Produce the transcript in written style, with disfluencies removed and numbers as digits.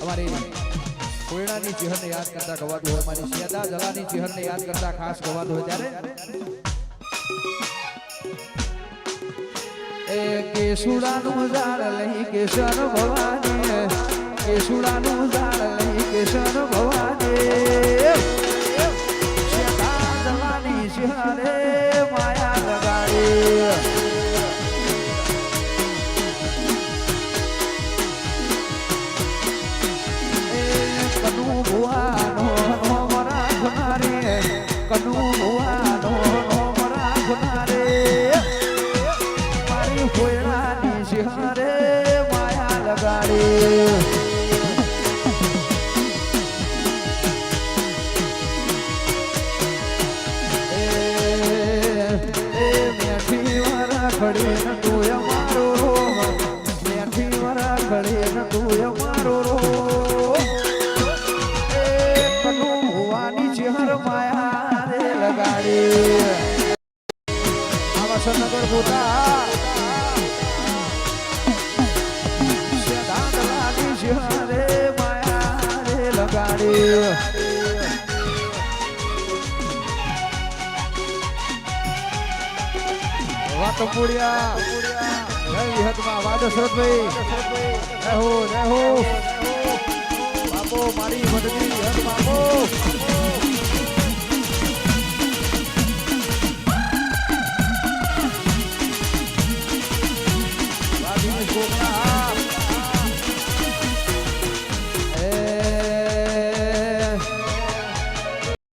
અમારી કોયડાની ચિહરને યાદ કરતા ગવાતું હોય, મારી સિયાદા જલાની ચિહરને યાદ કરતા ખાસ ગવાતું હોય ત્યારે એ કેસુડાનું ઝાડ લઈ કેશર ભવાની, કેસુડાનું ઝાડ લઈ કેશર ભવાની, સિયાદા જલાની ચિહરે માયા લગાડી ભુવાનો મરા ખુનારે, કનુ ભુવાનો મરા ખુનારે, મારી કોયડાની સિંહરે માયા લગાડી મેઠી વરા ખડી ન તું અમારો રો, મેઠી વરા ખડી ન તું અમારો રો, માયા રે લગાડી આવા સનગર બોટા દાદલાની શિહરે માયા રે લગાડી વાતો પૂર્યા જય વિહતમાં વાદો શરદભાઈ રહો રહો બાપો મારી મદદી હદ બાપો